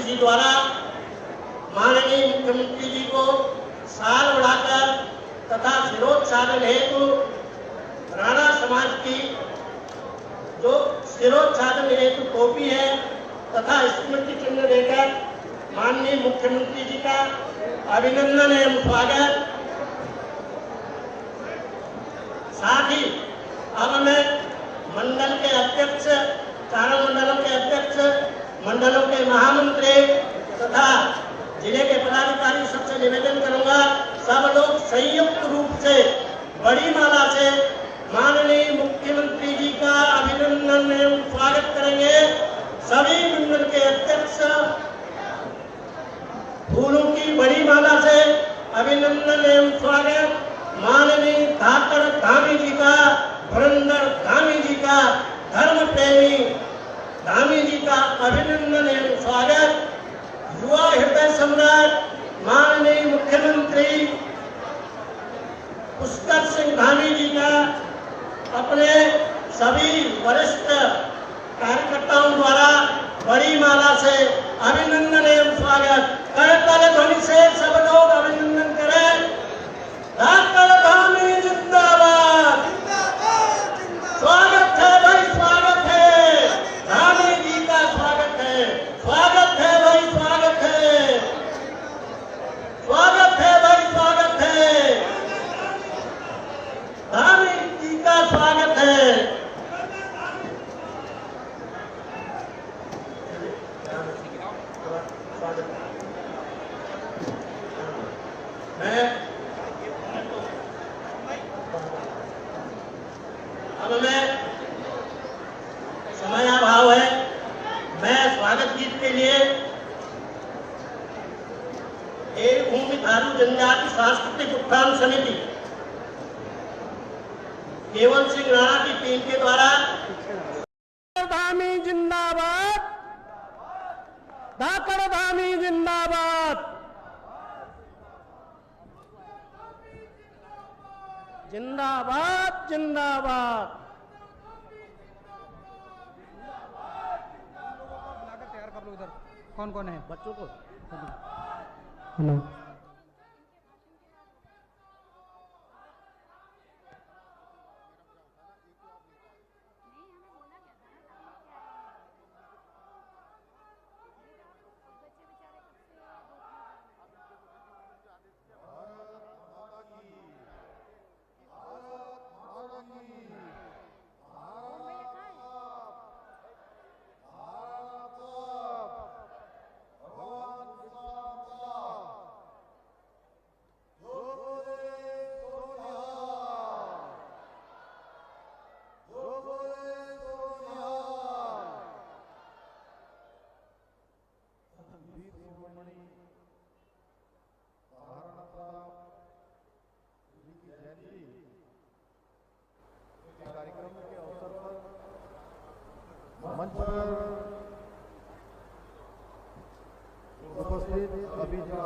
जी द्वारा माननीय मुख्यमंत्री जी को साल बढ़ाकर तथा शिरोच्छादन हेतु राणा समाज की जो शिरोच्छादन हेतु टोपी है तथा स्मृति चिन्ह देकर माननीय मुख्यमंत्री जी का अभिनंदन एवं स्वागत। साथ ही अब मैं मंडल के अध्यक्ष, चारों मंडलों के अध्यक्ष, मंडलों के महामंत्री तथा जिले के पदाधिकारी सबसे निवेदन करूंगा, सब लोग संयुक्त रूप से बड़ी माला से माननीय मुख्यमंत्री जी का अभिनंदन एवं स्वागत करेंगे। सभी मंडल के अध्यक्ष फूलों की बड़ी माला से अभिनंदन एवं स्वागत। माननीय धाकड़ धामी जी का, पुरंदर धामी जी का, धर्म प्रेमी धामी जी का अभिनंदन एवं स्वागत। युवा हृदय सम्राट माननीय मुख्यमंत्री पुष्कर सिंह धामी जी का अपने सभी वरिष्ठ कार्यकर्ताओं द्वारा बड़ी माला से अभिनंदन एवं स्वागत। करताल ध्वनि से सब लोग अभिनंदन करें। धाकड़ धामी जिंदाबाद, स्वागत है भाई, स्वागत है धामी जी का, स्वागत है, स्वागत है भाई, स्वागत है, स्वागत है भाई, स्वागत है धामी जी का, स्वागत है। अब मैं समयाभाव है, मैं स्वागत गीत के लिए एक भूमि थारू जनजाति सांस्कृतिक उत्थान समिति केवल सिंह राणा की टीम के द्वारा धामी जिंदाबाद, धाकड़ धामी जिंदाबाद, जिंदाबाद जिंदाबाद। तैयार कर लो इधर, कौन कौन है बच्चों को। हेलो, कार्यक्रम के अवसर पर मंच पर उपस्थित सभी का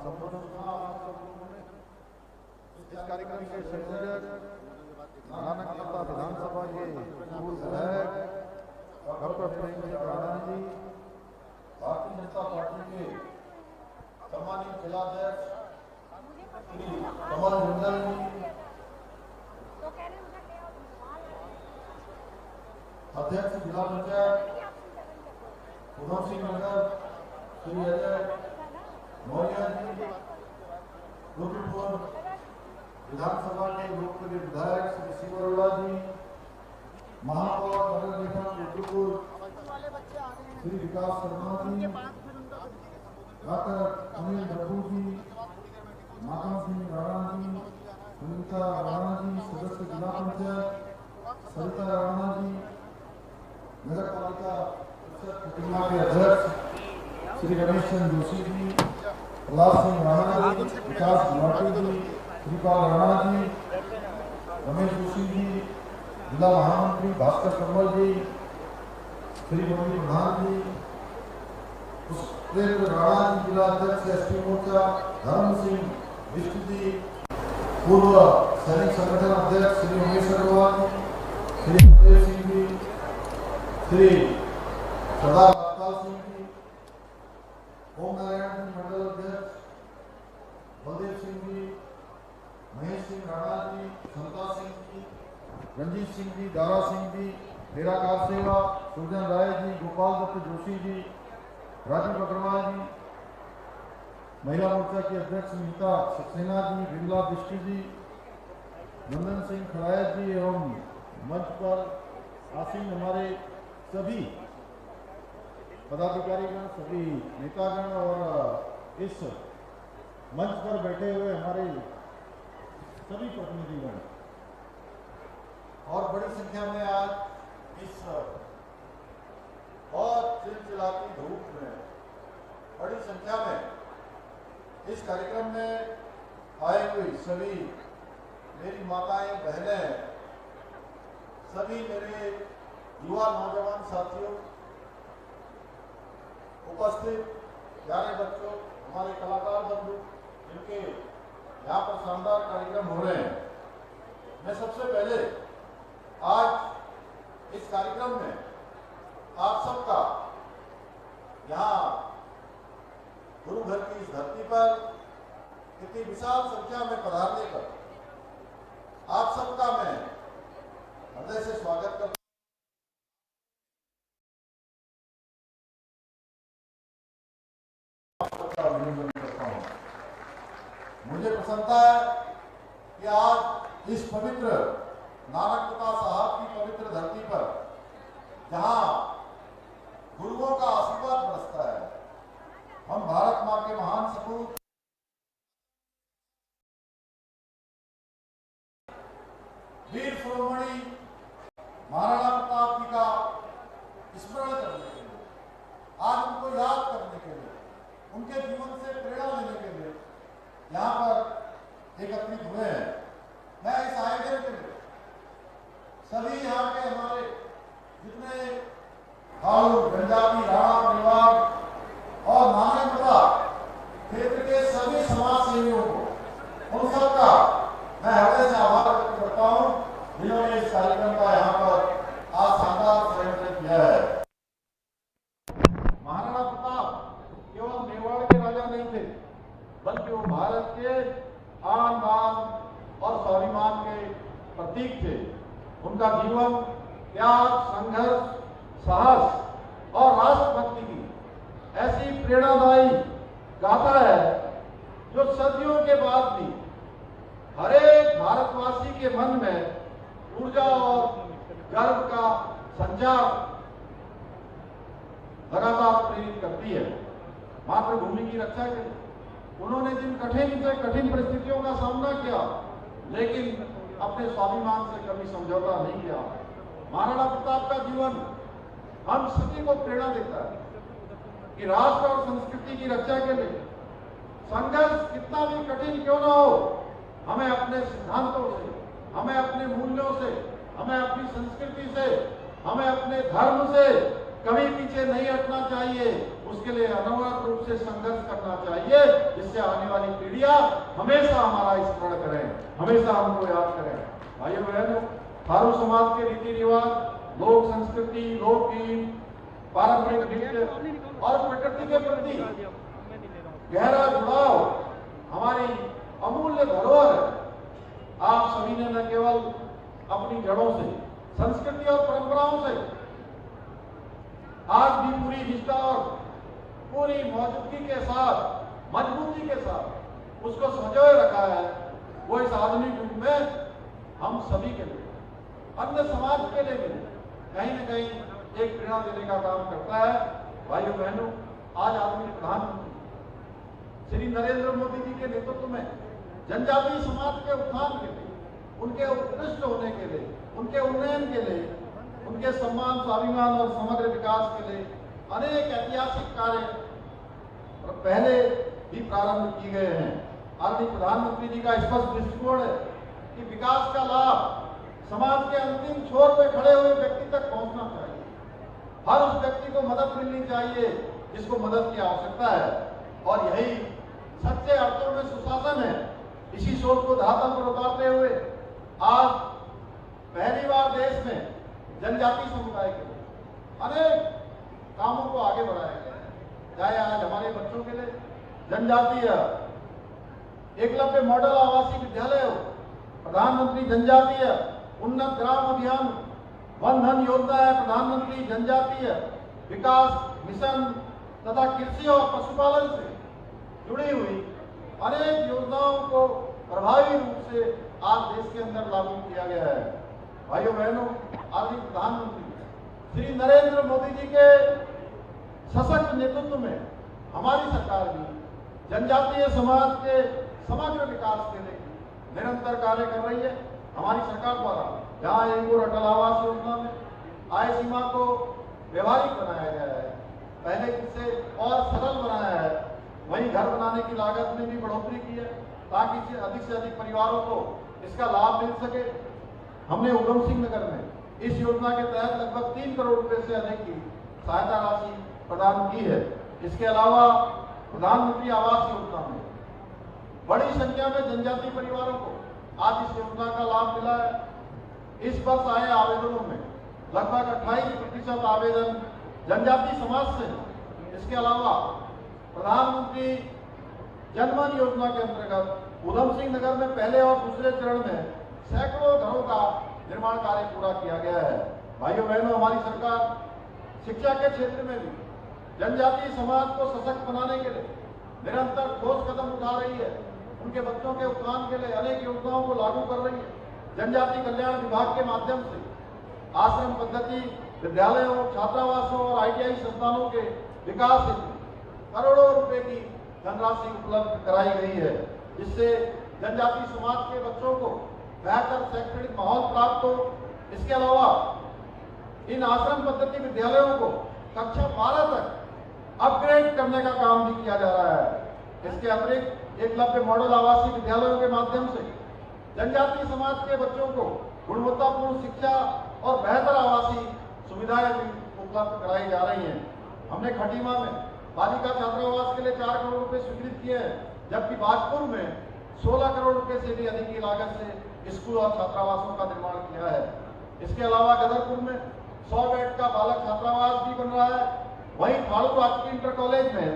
संबोधन सुना। इस कार्यक्रम के संयोजक नानकता विधानसभा के पूर्व विधायक डॉक्टर प्रेम सिंह राणा जी, भारतीय जनता पार्टी के सम्मानित जिलाध्यक्ष श्री कमल मंडल जी, अध्यक्ष जिला पंचायत उधम सिंह नगर श्री अजय मौर्य जी, रुद्रपुर विधानसभा के लोकप्रिय विधायक श्री शिव अरोड़ा जी, महापौर नगर निगम रुद्रपुर श्री विकास शर्मा जी, डॉक्टर अनिल प्रभु जी, माता सिंह राणा जी, सुनीता राणा जी, सदस्य जिला पंचायत सरिता राणा जी, नगर पालिका प्रतिमा के अध्यक्ष श्री रमेश चंद्र जोशी जी, प्रहलाद सिंह राणा जी, विकास गुलाटी जी, श्रीपाल राणा जी, रमेश जोशी जी, जिला महामंत्री भास्कर कम्बल जी, श्री मोदी प्रधान जी, पुष्पेंद्र राणा जी, जिला अध्यक्ष एसपी मोर्चा, धर्म सिंह विष्णु जी, पूर्व सैनिक संगठन अध्यक्ष श्री उमेश अग्रवाल, श्री देव सिंह जी, श्री सरदार अवतार सिंह जी, ओम नारायण जी मंडल अध्यक्ष, बलदेव सिंह जी, महेश सिंह राणा जी, समता सिंह जी, रंजीत सिंह जी, दारा सिंह जी, मेरा कार सेवा, सुरजन राय जी, गोपाल दत्त जोशी जी, राजीव अग्रवाल जी, महिला मोर्चा की अध्यक्ष नीता सक्सेना जी, विमला बिष्टी जी, नंदन सिंह खड़ायत जी एवं मंच पर आसीन हमारे सभी पदाधिकारीगण, सभी नेतागण और इस मंच पर बैठे हुए हमारे सभी प्रतिनिधिगण और बड़ी संख्या में आज इस बहुत चिलचिलाती धूप में बड़ी संख्या में इस कार्यक्रम में आए हुए सभी मेरी माताएं, बहनें, सभी मेरे युवा नौजवान साथियों, उपस्थित प्यारे बच्चों, हमारे कलाकार बंधु, जिनके यहाँ पर शानदार कार्यक्रम हो रहे हैं, मैं सबसे पहले आज इस कार्यक्रम में आप सबका यहाँ गुरु घर की इस धरती पर इतनी विशाल संख्या में पधारने पर आप सबका मैं हृदय से स्वागत करता हूं। मुझे प्रसन्नता है कि आज इस पवित्र नानकता साहब की पवित्र धरती पर जहां गुरुओं का आशीर्वाद बरसता है, हम भारत मां के महान सपूत वीर शिरोमणि महाराणा प्रताप जी का स्मरण करने के लिए, आज उनको याद करने के लिए, उनके जीवन से प्रेरणा लेने के लिए यहाँ पर एकत्रित हुए हैं। मैं इस आयोजन के लिए सभी यहाँ के हमारे जितने भालू, जनजाति, राणा, निवाड़ और नानकता क्षेत्र के सभी समाज सेवियों को, उन सबका मैं हृदय से आभार व्यक्त करता हूँ जिन्होंने इस कार्यक्रम का यहाँ पर आज शानदार संयोजन किया है। महाराणा प्रताप केवल मेवाड़ के राजा नहीं थे, बल्कि वो भारत के आन बान और स्वाभिमान के प्रतीक थे। उनका जीवन त्याग, संघर्ष, साहस और राष्ट्रभक्ति की ऐसी प्रेरणादायी गाथा है जो सदियों के बाद भी हर एक भारतवासी के मन में ऊर्जा और गर्व का संचार लगातार प्रेरित करती है। मातृभूमि की रक्षा के लिए उन्होंने जिन कठिन से कठिन परिस्थितियों का सामना किया, लेकिन अपने स्वाभिमान से कभी समझौता नहीं किया। महाराणा प्रताप का जीवन हम सभी को प्रेरणा देता है कि राष्ट्र और संस्कृति की रक्षा के लिए संघर्ष कितना भी कठिन क्यों न हो, हमें अपने सिद्धांतों से, हमें अपने मूल्यों से, हमें अपनी संस्कृति से, हमें अपने धर्म से कभी पीछे नहीं हटना चाहिए। उसके लिए अनवरत रूप से संघर्ष करना चाहिए, जिससे आने वाली पीढ़ियां हमेशा हमारा स्मरण करें, हमेशा हमको याद करें। भाइयों बहनों, थारू समाज के रीति रिवाज, लोक संस्कृति, लोकगीत, पारंपरिक नृत्य और प्रकृति के प्रति गहरा जुड़ाव हमारी अमूल्य धरोहर है। आप सभी ने न केवल अपनी जड़ों से, संस्कृति और परंपराओं से आज भी पूरी निष्ठा और पूरी मौजूदगी के साथ, मजबूती के साथ उसको संजोए रखा है। वो इस आधुनिक युग में हम सभी के लिए, अन्य समाज के लिए भी कहीं न कहीं एक प्रेरणा देने का काम करता है। भाइयों बहनों, आज आदरणीय प्रधानमंत्री श्री नरेंद्र मोदी जी के नेतृत्व में जनजातीय समाज के उत्थान के लिए, उनके उत्कृष्ट होने के लिए, उनके उन्नयन के लिए, उनके सम्मान, स्वाभिमान और समग्र विकास के लिए अनेक ऐतिहासिक कार्य पहले भी प्रारंभ किए गए हैं। आदरणीय प्रधानमंत्री जी का स्पष्ट दृष्टिकोण है कि विकास का लाभ समाज के अंतिम छोर पे खड़े हुए व्यक्ति तक पहुंचना चाहिए। हर उस व्यक्ति को मदद मिलनी चाहिए जिसको मदद की आवश्यकता है, और यही सच्चे अर्थों में सुशासन है। इसी सोच को धरातल पर उतारते हुए आज पहली बार देश में जनजातीय समुदाय के लिए अनेक कामों को आगे बढ़ाया गया है। चाहे आज हमारे बच्चों के लिए जनजातीय एकलव्य मॉडल आवासीय विद्यालय हो, प्रधानमंत्री जनजातीय उन्नत ग्राम अभियान, वन धन योजना है, प्रधानमंत्री जनजातीय विकास मिशन तथा कृषि और पशुपालन से जुड़ी हुई अनेक योजनाओं को प्रभावी रूप से आज देश के अंदर लागू किया गया है। भाइयों बहनों, आज प्रधानमंत्री श्री नरेंद्र मोदी जी के सशक्त नेतृत्व में हमारी सरकार भी जनजातीय समाज के समग्र विकास के लिए निरंतर कार्य कर रही है। हमारी सरकार द्वारा जहां एक और अटल आवास योजना में आय सीमा को व्यवहारिक बनाया गया है, पहले इसे और सरल बनाया है, वहीं घर बनाने की लागत में भी बढ़ोतरी की है ताकि अधिक से अधिक परिवारों को इसका लाभ मिल सके। हमने उधम सिंह नगर में इस योजना के तहत लगभग 3 करोड़ रुपए से अधिक की सहायता राशि प्रदान की है। इसके अलावा प्रधानमंत्री आवास योजना में बड़ी संख्या में जनजातीय परिवारों को आज इस योजना का लाभ मिला है। इस वर्ष आए आवेदनों में लगभग 28% आवेदन जनजातीय समाज से हैं। इसके अलावा प्रधानमंत्री जनधन योजना के अंतर्गत उधम सिंह नगर में पहले और दूसरे चरण में सैकड़ों घरों का निर्माण कार्य पूरा किया गया है। भाइयों बहनों, हमारी सरकार शिक्षा के क्षेत्र में भी जनजातीय समाज को सशक्त बनाने के लिए निरंतर ठोस कदम उठा रही है। उनके बच्चों के उत्थान के लिए अनेक योजनाओं को लागू कर रही है। जनजातीय कल्याण विभाग के माध्यम से आश्रम पद्धति विद्यालयों, छात्रावासों और ITI संस्थानों के विकास हेतु करोड़ों रुपए की धनराशि उपलब्ध कराई गई है, जिससे जनजातीय समाज के बच्चों को बेहतर शैक्षणिक माहौल प्राप्त हो। इसके अलावा इन आश्रम पद्धति विद्यालयों को कक्षा 12 तक अपग्रेड करने का काम भी किया जा रहा है। इसके अतिरिक्त एकलव्य मॉडल आवासीय विद्यालयों के माध्यम से जनजातीय समाज के बच्चों को गुणवत्तापूर्ण शिक्षा और बेहतर आवासीय सुविधाएं भी उपलब्ध कराई जा रही हैं। हमने खटीमा में बालिका छात्रावास के लिए 4 करोड़ रुपए स्वीकृत किए हैं, जबकि बाजपुर में 16 करोड़ रुपए से भी अधिक की लागत से स्कूल और छात्रावासों का निर्माण किया है। इसके अलावा गदरपुर में 100 बेड का बालक छात्रावास भी बन रहा है। वहीं ठाड़ू राजकीय इंटर कॉलेज में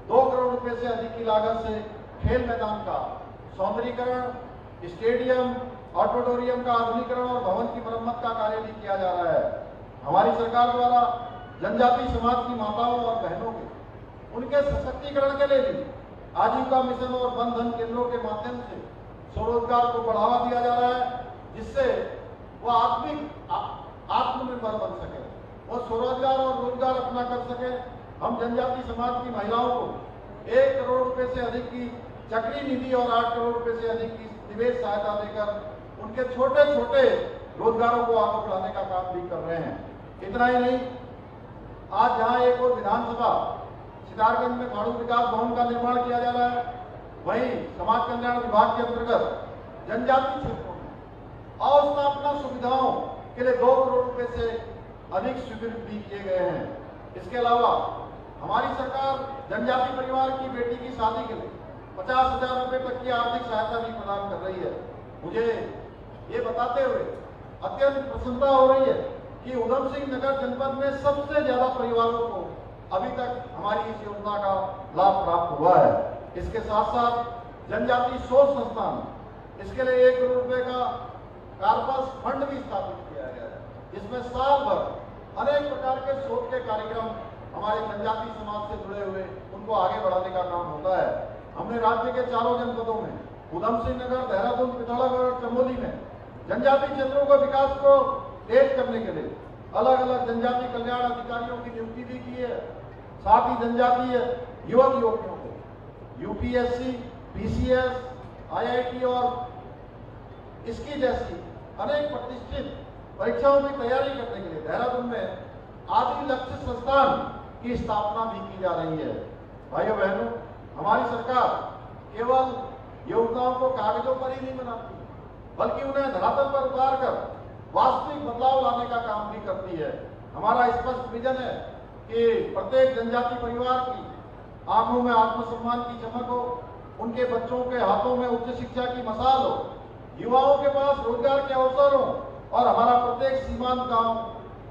2 करोड़ रुपए से अधिक की लागत से खेल मैदान का सौंदर्यीकरण, स्टेडियम, ऑडिटोरियम का आधुनिकीकरण और भवन की मरम्मत का कार्य भी किया जा रहा है। हमारी सरकार द्वारा जनजातीय समाज की माताओं और बहनों के उनके सशक्तिकरण के लिए भी आजीविका मिशन और वन धन केंद्रों के माध्यम से स्वरोजगार को बढ़ावा दिया जा रहा है, जिससे वो आत्मनिर्भर बन सके, वो स्वरोजगार और रोजगार अपना कर सके। हम जनजातीय समाज की महिलाओं को 1 करोड़ रुपए से अधिक की चक्री निधि और 8 करोड़ रुपए से अधिक की निवेश सहायता देकर उनके छोटे छोटे रोजगारों को आगे बढ़ाने का काम भी कर रहे हैं। इतना ही नहीं, आज जहां एक और विधानसभा सितारगंज में ठाड़ू विकास भवन का निर्माण किया जा रहा है, वहीं समाज कल्याण विभाग के अंतर्गत जनजातीय क्षेत्रों में अवस्थापना सुविधाओं के लिए 2 करोड़ रुपए से अधिक स्वीकृत भी किए गए हैं। इसके अलावा हमारी सरकार जनजातीय परिवार की बेटी की शादी के लिए 50,000 रुपए तक की आर्थिक सहायता भी प्रदान कर रही है। मुझे ये बताते हुए अत्यंत प्रसन्नता हो रही है कि उधम सिंह नगर जनपद में सबसे ज्यादा परिवारों को अभी तक हमारी इस योजना का लाभ प्राप्त हुआ है। इसके साथ साथ जनजातीय शोध संस्थान, इसके लिए 1 करोड़ रुपए का कार्पस फंड भी स्थापित किया गया है, जिसमें साल भर अनेक प्रकार के शोध के कार्यक्रम हमारे जनजातीय समाज से जुड़े हुए उनको आगे बढ़ाने का काम होता है। हमने राज्य के 4 जनपदों में उधम सिंह नगर, देहरादून, पिथौरागढ़ और चमोली में जनजातीय क्षेत्रों को विकास को तेज करने के लिए अलग अलग जनजातीय कल्याण अधिकारियों की नियुक्ति भी की है। साथ ही जनजातीय युवक युवतियों को UPSC, PCS, IIT और इसकी जैसी अनेक प्रतिष्ठित परीक्षाओं की तैयारी करने के लिए देहरादून में आदि लक्ष्य संस्थान की स्थापना भी की जा रही है। भाइयों बहनों, हमारी सरकार केवल योजनाओं को कागजों पर ही नहीं बनाती, बल्कि उन्हें धरातल पर उतार कर वास्तविक बदलाव लाने का काम भी करती है। हमारा स्पष्ट विजन है कि प्रत्येक जनजातीय परिवार की आंखों में आत्मसम्मान की चमक हो, उनके बच्चों के हाथों में उच्च शिक्षा की मशाल हो, युवाओं के पास रोजगार के अवसर हो और हमारा प्रत्येक सीमांत गांव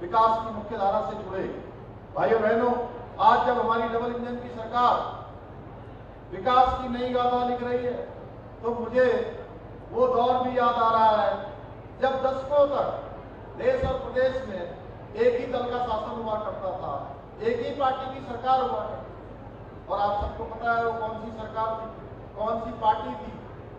विकास की मुख्य धारा से जुड़े। भाइयों बहनों, आज जब हमारी डबल इंजन की सरकार विकास की नई गाथा लिख रही है तो मुझे वो दौर भी याद आ रहा है जब दशकों तक देश और प्रदेश में एक ही दल का शासन हुआ करता था, एक ही पार्टी की सरकार हुआ करती। और आप सबको पता है वो कौन सी सरकार थी, कौन सी पार्टी थी।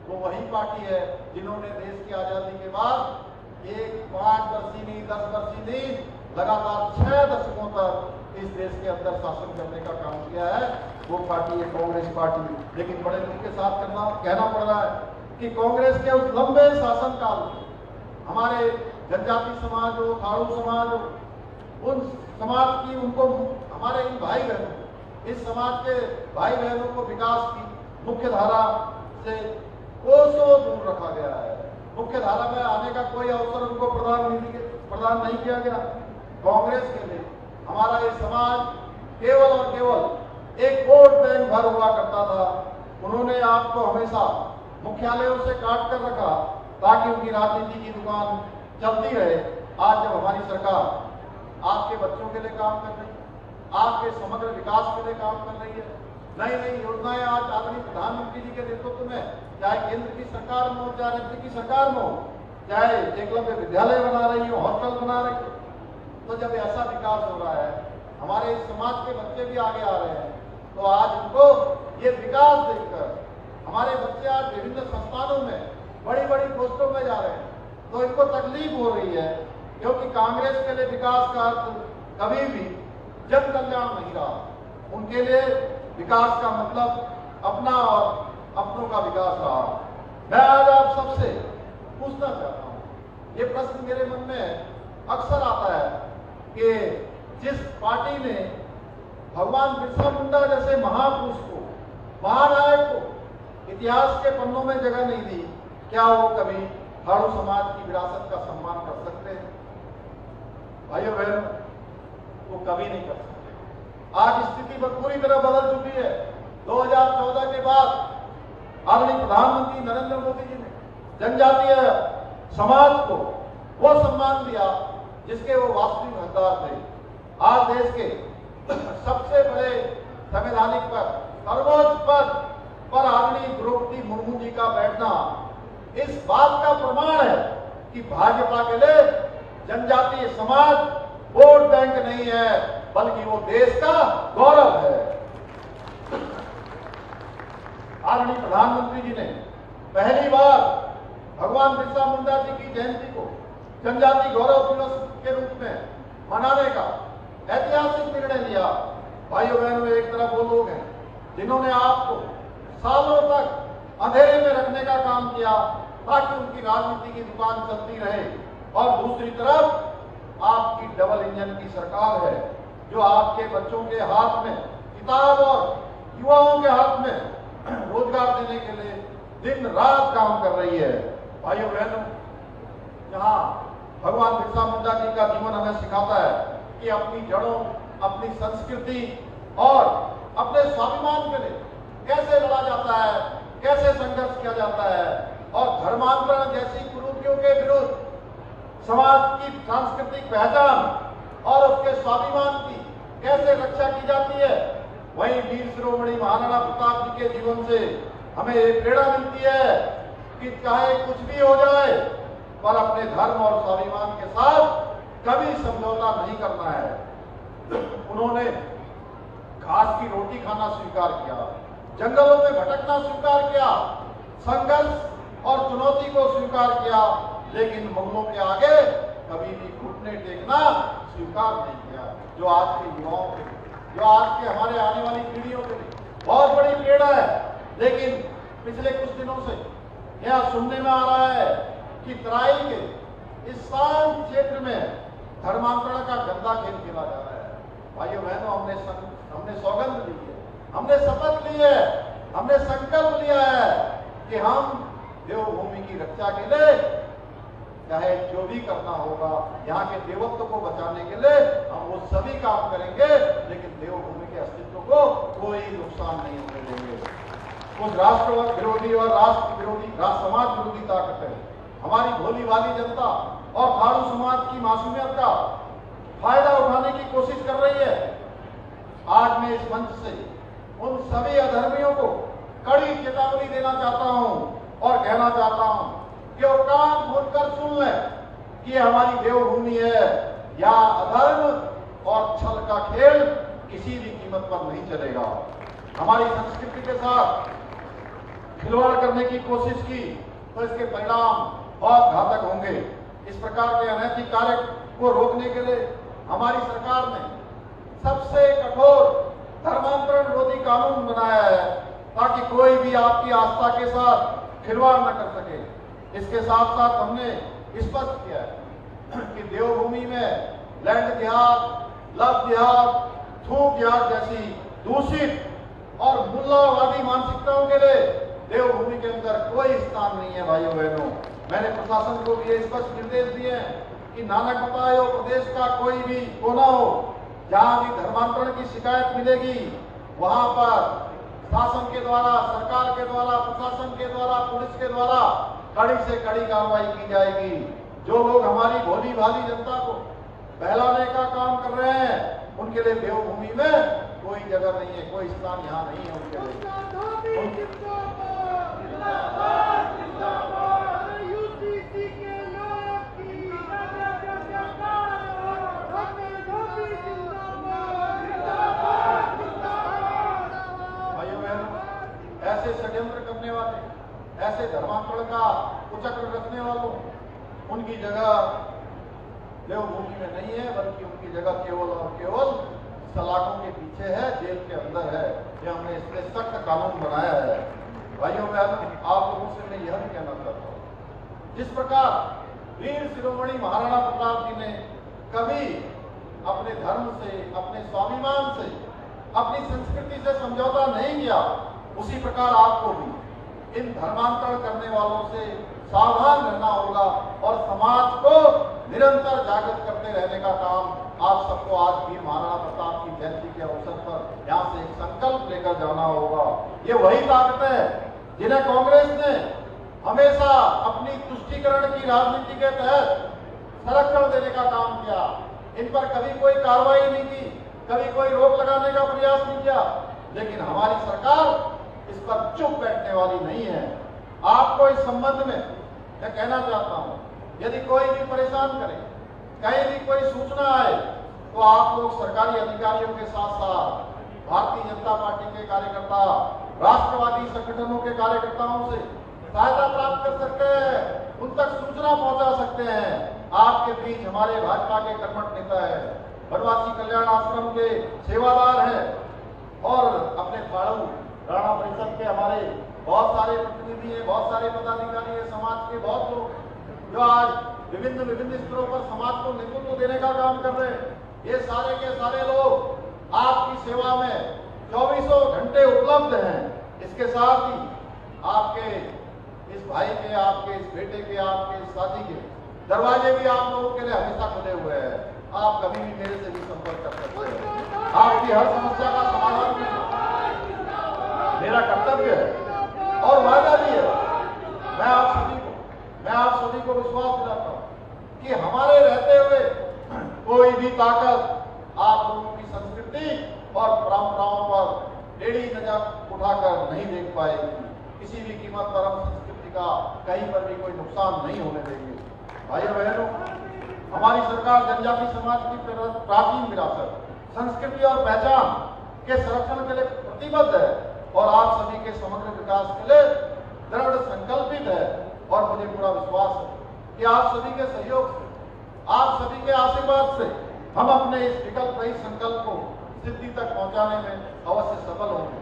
वो वही पार्टी है जिन्होंने देश की आजादी के बाद एक 5 वर्षीय नहीं, 10 वर्षीय नहीं, लगातार 6 दशकों तक इस देश के अंदर शासन करने का काम किया है। वो पार्टी है कांग्रेस पार्टी। लेकिन बड़े दुख के साथ कहना पड़ रहा है कि कांग्रेस के उस लंबे शासन काल में हमारे जनजाति समाज हो, थारू समाज हो, उन समाज की उनको हमारे इन भाई बहनों, इस समाज के भाई बहनों को विकास की मुख्य धारा से कोसों दूर रखा गया है। मुख्य धारा में आने का कोई अवसर उनको प्रदान नहीं किया गया। कांग्रेस के लिए हमारा ये समाज केवल और केवल एक वोट बैंक भर हुआ करता था। उन्होंने आपको हमेशा मुख्यालयों से काट कर रखा ताकि उनकी राजनीति की दुकान चलती रहे। आज जब हमारी सरकार आपके बच्चों के लिए काम कर रही है, आपके समग्र विकास के लिए काम कर रही है, नई नई योजनाएं आज आदरणीय प्रधानमंत्री जी के नेतृत्व में, चाहे केंद्र की सरकार में हो, चाहे राज्य की सरकार में हो, चाहे एकलव्य विद्यालय बना रही हो, हॉस्टल बना रही हो, तो जब ऐसा विकास हो रहा है, हमारे इस समाज के बच्चे भी आगे आ रहे हैं, तो आज उनको ये विकास देखकर हमारे बच्चे आज विभिन्न संस्थानों में बड़ी बड़ी पोस्टों में जा रहे हैं, तो इनको तकलीफ हो रही है। क्योंकि कांग्रेस के लिए विकास का अर्थ कभी भी जन कल्याण नहीं रहा। उनके लिए विकास का मतलब अपना और अपनों का विकास रहा। मैं आज आप सबसे पूछना चाहता हूँ, ये प्रश्न मेरे मन में अक्सर आता है कि जिस पार्टी ने भगवान बिरसा मुंडा जैसे महापुरुष को, महानायक को इतिहास के पन्नों में जगह नहीं दी, क्या वो कभी थारू समाज की विरासत का सम्मान कर सकते हैं? भाइयों बहनों, वो कभी नहीं कर सकते। आज स्थिति पूरी तरह बदल चुकी है। 2014 के बाद आदरणीय प्रधानमंत्री नरेंद्र मोदी जी ने जनजातीय समाज को वो सम्मान दिया जिसके वो वास्तविक हकदार थे। आज देश के सबसे बड़े संवैधानिक पद, सर्वोच्च पद पर आदरणीय द्रौपदी मुर्मू जी का बैठना इस बात का प्रमाण है कि भाजपा के लिए जनजातीय समाज वोट बैंक नहीं है, बल्कि वो देश का गौरव है। आदरणीय प्रधानमंत्री जी ने पहली बार भगवान बिरसा मुंडा जी की जयंती को जनजाति गौरव दिवस के रूप में मनाने का ऐतिहासिक निर्णय लिया। भाइयों बहनों, एक तरफ वो लोग हैं जिन्होंने आपको सालों तक अंधेरे में रखने का काम किया ताकि उनकी राजनीति की दुकान चलती रहे, और दूसरी तरफ आपकी डबल इंजन की सरकार है जो आपके बच्चों के हाथ में किताब और युवाओं के हाथ में रोजगार देने के लिए दिन रात काम कर रही है। भाइयों बहनों, जहां भगवान बिरसा मुंडा जी का जीवन हमें सिखाता है कि अपनी जड़ों, अपनी संस्कृति और अपने स्वाभिमान के लिए कैसे लड़ा जाता है, कैसे संघर्ष किया जाता है, और धर्मांतरण जैसी कुरीतियों के विरुद्ध समाज की सांस्कृतिक पहचान और उसके स्वाभिमान की कैसे रक्षा की जाती है, वहीं वीर शिरोमणि महाराणा प्रताप जी के जीवन से हमें एक प्रेरणा मिलती है कि चाहे कुछ भी हो जाए पर अपने धर्म और स्वाभिमान के साथ कभी समझौता नहीं करना है। उन्होंने घास की रोटी खाना स्वीकार किया, जंगलों में भटकना स्वीकार किया, संघर्ष और चुनौती को स्वीकार किया, लेकिन मुगलों के आगे कभी भी घुटने टेकना स्वीकार नहीं किया। जो आज के युवाओं के लिए, जो आज के हमारे आने वाली पीढ़ियों के लिए बहुत बड़ी प्रेरणा है। लेकिन पिछले कुछ दिनों से यह सुनने में आ रहा है कि तराई के इस शांत क्षेत्र में धर्मांतरण का गंदा खेल खेला जा रहा है। भाइयों बहनों, हमने सौगंध ली है, हमने शपथ ली है, हमने संकल्प लिया है कि हम देवभूमि की रक्षा के लिए चाहे जो भी करना होगा, यहाँ के देवत्व को बचाने के लिए हम वो सभी काम करेंगे, लेकिन देवभूमि के अस्तित्व को कोई नुकसान नहीं होने देंगे। कुछ राष्ट्र विरोधी और राष्ट्र विरोधी, समाज विरोधी ताकतें हमारी भोली भाली जनता और थारू समाज की मासूमियत का फायदा उठाने की कोशिश कर रही है। आज मैं इस मंच से उन सभी अधर्मियों को कड़ी चेतावनी देना चाहता हूं और कहना चाहता हूं कि वो कान खोलकर सुन लें कि हमारी देवभूमि है। यहाँ अधर्म और छल का खेल किसी भी कीमत पर नहीं चलेगा। हमारी संस्कृति के साथ खिलवाड़ करने की कोशिश की तो इसके परिणाम बहुत घातक होंगे। इस प्रकार के अनैतिक कार्य को रोकने के लिए हमारी सरकार ने सबसे कठोर धर्मांतरण विरोधी कानून बनाया है ताकि कोई भी आपकी आस्था के साथ खिलवाड़ न कर सके। इसके साथ साथ हमने स्पष्ट किया है कि देवभूमि में लैंड जिहाद, लव जिहाद, थूक जिहाद जैसी दूषित और मुल्लावादी मानसिकताओं के लिए देवभूमि के अंदर कोई स्थान नहीं है। भाइयों बहनों, मैंने प्रशासन को भी स्पष्ट निर्देश दिए हैं कि नानक बताओ प्रदेश का कोई भी कोना हो, जहां भी धर्मांतरण की शिकायत मिलेगी वहां पर शासन के द्वारा, सरकार के द्वारा, प्रशासन के द्वारा, पुलिस के द्वारा कड़ी से कड़ी कार्रवाई की जाएगी। जो लोग हमारी भोली भाली जनता को बहलाने का काम कर रहे हैं उनके लिए देवभूमि में कोई जगह नहीं है, कोई स्थान यहाँ नहीं है उनके लिए। भाइयों बहनों, ऐसे षड्यंत्र करने वाले, ऐसे धर्मांतरण का कुचक्र रखने वालों, उनकी जगह देवभूमि में नहीं है, बल्कि उनकी जगह केवल और केवल सलाखों के पीछे है, जेल के अंदर है। ये हमने इसलिए सख्त कानून बनाया है। भाइयों बहनों, आप लोगों से मैं यह भी कहना चाहता हूँ, जिस प्रकार वीर शिरोमणि महाराणा प्रताप जी ने कभी अपने धर्म से, अपने स्वाभिमान से, अपनी संस्कृति से समझौता नहीं किया, उसी प्रकार आपको भी इन धर्मांतरण करने वालों से सावधान रहना होगा और समाज को निरंतर जागृत करते रहने का काम आप सबको आज भी महाराणा प्रताप की जयंती के अवसर पर यहाँ से एक संकल्प लेकर जाना होगा। ये वही ताकत है जिन्हें कांग्रेस ने हमेशा अपनी तुष्टीकरण की राजनीति के तहत संरक्षण देने का काम किया। इन पर कभी कोई कार्रवाई नहीं की, कभी कोई रोक लगाने का प्रयास नहीं किया, लेकिन हमारी सरकार इस पर चुप बैठने वाली नहीं है। आपको इस संबंध में मैं कहना चाहता हूं, यदि कोई भी परेशान करे, कहीं भी कोई सूचना आए, तो आप लोग सरकारी अधिकारियों के साथ साथ भारतीय जनता पार्टी के कार्यकर्ता, राष्ट्रवादी संगठनों के कार्यकर्ताओं से सहायता प्राप्त कर सकते हैं, उन तक सूचना पहुंचा सकते हैं। आपके बीच हमारे भाजपा के कर्मठ नेता है, वनवासी कल्याण आश्रम के सेवादार हैं और अपने फाड़ू राणा परिषद के हमारे बहुत सारे प्रतिनिधि हैं, बहुत सारे पदाधिकारी हैं, समाज के बहुत लोग जो आज विभिन्न स्तरों पर समाज को नेतृत्व देने का काम कर रहे हैं। ये सारे के सारे लोग आपकी सेवा में 24 घंटे उपलब्ध हैं। इसके साथ ही आपके इस भाई के, आपके इस बेटे के, आपके इस साथी के दरवाजे भी आप लोगों के लिए हमेशा खुले हुए हैं। आप कभी भी मेरे से भी संपर्क कर सकते हैं। आपकी हर समस्या का समाधान मेरा कर्तव्य है और वादा भी है। मैं आप सभी को विश्वास दिलाता हूं कि हमारे रहते हुए कोई भी ताकत आप लोगों की संस्कृति और परंपराओं पर टेढ़ी नजर उठाकर नहीं देख पाएगी। किसी भी कीमत पर हम संस्कृति का कहीं पर भी कोई नुकसान नहीं होने देंगे। भाइयों बहनों, हमारी सरकार जनजाति समाज की प्राचीन विरासत, संस्कृति और पहचान के संरक्षण के लिए प्रतिबद्ध है और आप सभी के समग्र विकास के लिए दृढ़ संकल्पित है। और मुझे पूरा विश्वास है कि आप सभी के सहयोग से, आप सभी के आशीर्वाद से हम अपने इस विकल्प रहित संकल्प को सिद्धि तक पहुंचाने में अवश्य सफल होंगे।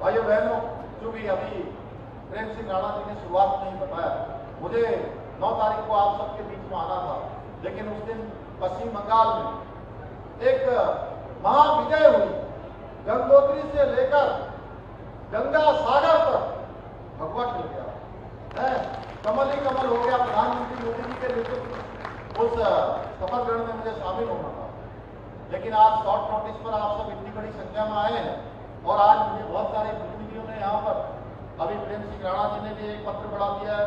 भाइयों बहनों, चूंकि अभी प्रेम सिंह राणा जी ने शुरुआत में ही बताया, मुझे 9 तारीख को आप सबके बीच में आना था, लेकिन उस दिन पश्चिम बंगाल में एक महाविजय हुई। गंगोत्री से लेकर गंगा सागर तक भगवा खिल गया है, कमल ही कमल हो गया। प्रधानमंत्री मोदी जी के नेतृत्व उस शपथ ग्रहण में मुझे शामिल होना था, लेकिन आज शॉर्ट नोटिस पर आप सब इतनी बड़ी संख्या में आए हैं और आज मुझे बहुत सारे प्रतिनिधियों ने यहाँ पर, अभी प्रेम सिंह राणा जी ने भी एक पत्र बढ़ा दिया है,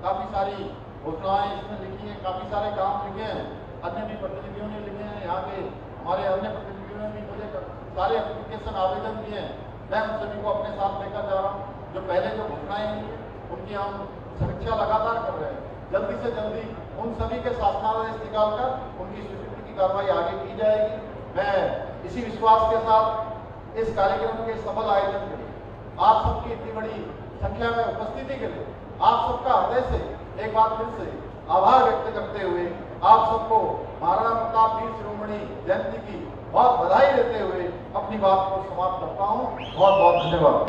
काफी सारी घोषणाएं इसमें लिखी है, काफी सारे काम लिखे हैं, अन्य भी प्रतिनिधियों ने लिखे हैं, यहाँ के हमारे अन्य प्रतिनिधियों ने भी मुझे सारे एप्लीकेशन आवेदन दिए हैं, मैं उन सभी को अपने साथ लेकर जा रहा हूँ। जो पहले जो घटनाएं हुई उनकी हम समीक्षा लगातार कर रहे हैं। जल्दी से जल्दी उन सभी के शासनादेश निकालकर उनकी स्वीकृति की कार्रवाई आगे की जाएगी। मैं इसी विश्वास के साथ इस कार्यक्रम के सफल आयोजन के लिए आप सबकी इतनी बड़ी संख्या में उपस्थिति के लिए आप सबका हृदय से एक बार फिर से आभार व्यक्त करते हुए आप सबको महाराणा प्रताप वीर शिरोमणि जयंती की बहुत बधाई देते हुए अपनी बात को समाप्त करता हूँ। बहुत बहुत धन्यवाद।